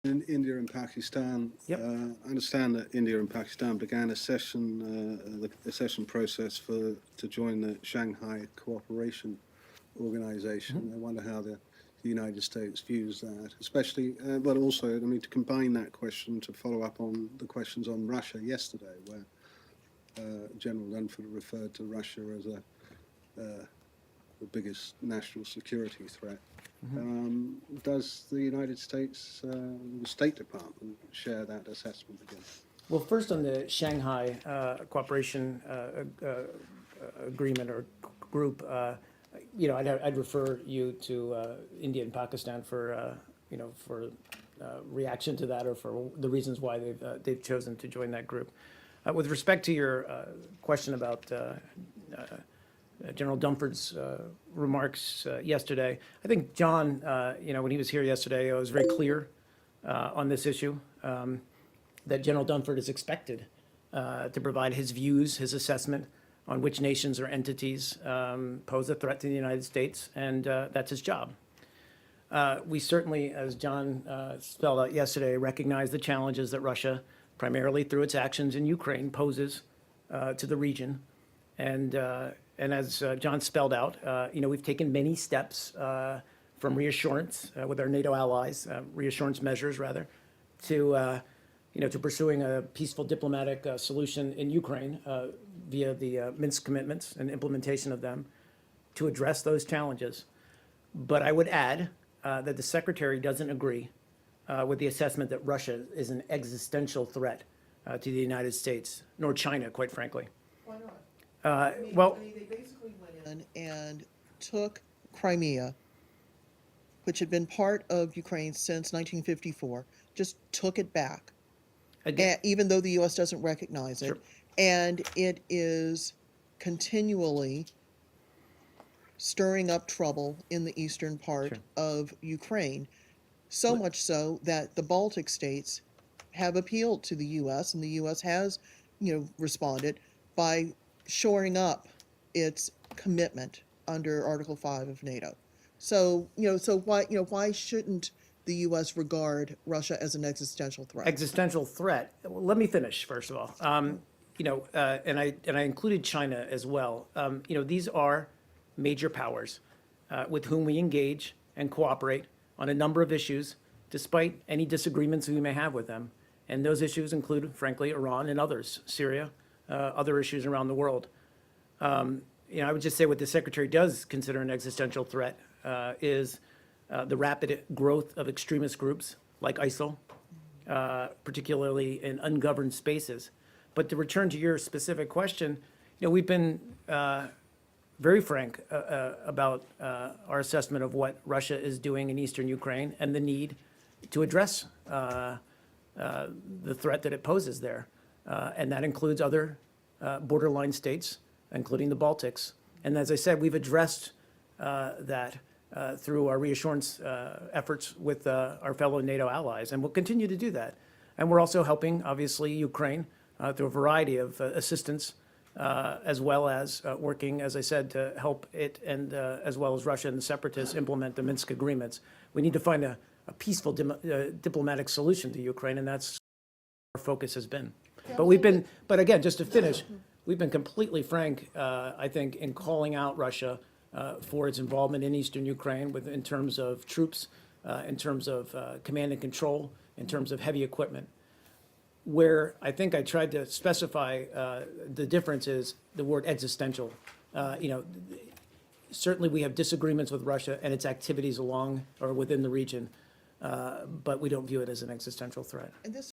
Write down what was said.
In India and Pakistan, Yep. I understand that India and Pakistan began a session process to join the Shanghai Cooperation Organization. I wonder how the United States views that, especially, but also, I mean, to combine that question to follow up on the questions on Russia yesterday, where General Dunford referred to Russia as the biggest national security threat. Does the United States, the State Department, share that assessment again? Well, first on the Shanghai Cooperation Agreement or group, I'd refer you to India and Pakistan for reaction to that or for the reasons why they've chosen to join that group. With respect to your question about General Dunford's remarks yesterday, I think John, when he was here yesterday, was very clear on this issue. That General Dunford is expected to provide his views, his assessment on which nations or entities pose a threat to the United States, and that's his job. We certainly, as John spelled out yesterday, recognize the challenges that Russia, primarily through its actions in Ukraine, poses to the region. And as John spelled out, we've taken many steps from reassurance with our NATO allies, reassurance measures rather, to pursuing a peaceful diplomatic solution in Ukraine via the Minsk commitments and implementation of them to address those challenges. But I would add that the Secretary doesn't agree with the assessment that Russia is an existential threat to the United States, nor China, quite frankly. Why not? Well, They basically went in and took Crimea, which had been part of Ukraine since 1954, just took it back, again, even though the U.S. doesn't recognize it. Sure. And it is continually stirring up trouble in the eastern part Sure. of Ukraine, so much so that the Baltic states have appealed to the U.S., and the U.S. has, responded by shoring up its commitment under Article 5 of NATO. So, why shouldn't the U.S. regard Russia as an existential threat? existential threat. Well, let me finish first of all. And I included China as well. These are major powers with whom we engage and cooperate on a number of issues, despite any disagreements we may have with them. And those issues include, frankly, Iran and others, Syria, other issues around the world. I would just say what the Secretary does consider an existential threat is the rapid growth of extremist groups like ISIL, particularly in ungoverned spaces. But to return to your specific question, we've been very frank about our assessment of what Russia is doing in eastern Ukraine and the need to address the threat that it poses there. And that includes other borderline states, including the Baltics. And as I said, we've addressed that through our reassurance efforts with our fellow NATO allies, and we'll continue to do that. And we're also helping, obviously, Ukraine through a variety of assistance, as well as working, as I said, to help it and as well as Russia and the separatists implement the Minsk agreements. We need to find a peaceful diplomatic solution to Ukraine, and that's our focus has been. But again, just to finish, we've been completely frank, I think, in calling out Russia for its involvement in eastern Ukraine in terms of troops, in terms of command and control, in terms of heavy equipment. Where I think I tried to specify the difference is the word existential. Certainly we have disagreements with Russia and its activities along or within the region, but we don't view it as an existential threat. And this